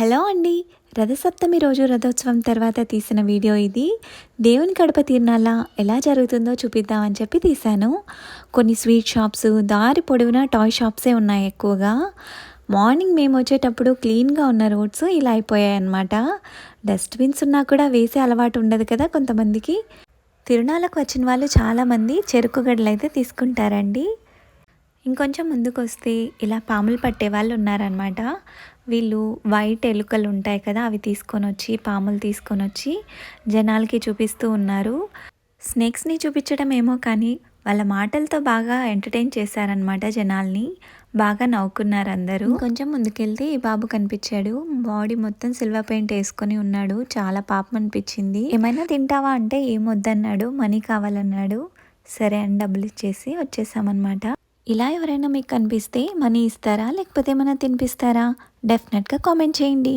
Hello అండి. రథసప్తమి రోజు రథోత్సవం తర్వాత తీసిన వీడియో ఇది. దేవుని కడప తిరునాళ్ళ ఎలా జరుగుతుందో చూపిద్దామని చెప్పి తీశాను. కొన్ని స్వీట్ షాప్స్, దారి పొడవునా టాయ్ షాప్సే ఉన్నాయి ఎక్కువగా. మార్నింగ్ మేము వచ్చేటప్పుడు క్లీన్గా ఉన్న రోడ్స్ ఇలా అయిపోయాయన్నమాట. డస్ట్బిన్స్ ఉన్నా కూడా వేసే అలవాటు ఉండదు కదా కొంతమందికి. తిరునాళ్ళకు వచ్చిన వాళ్ళు చాలామంది చెరుకు గడలు అయితే తీసుకుంటారండి. ఇంకొంచెం ముందుకొస్తే ఇలా పాములు పట్టే వాళ్ళు ఉన్నారనమాట. వీళ్ళు వైట్ ఎలుకలు ఉంటాయి కదా, అవి తీసుకొని వచ్చి పాములు తీసుకొని వచ్చి జనాలకి చూపిస్తూ ఉన్నారు. స్నేక్స్ని చూపించడం ఏమో కానీ వాళ్ళ మాటలతో బాగా ఎంటర్టైన్ చేశారనమాట జనాల్ని. బాగా నవ్వుకున్నారు అందరూ. కొంచెం ముందుకెళ్తే ఈ బాబు కనిపించాడు. బాడీ మొత్తం సిల్వర్ పెయింట్ వేసుకొని ఉన్నాడు. చాలా పాపం అనిపించింది. ఏమైనా తింటావా అంటే ఏమొద్దన్నాడు, మనీ కావాలన్నాడు. సరే అని డబ్బులు ఇచ్చేసి వచ్చేసామన్నమాట. ఇలా ఎవరైనా మీకు కనిపిస్తే మనీ ఇస్తారా, లేకపోతే ఏమైనా తినిపిస్తారా? డెఫినెట్గా కామెంట్ చేయండి.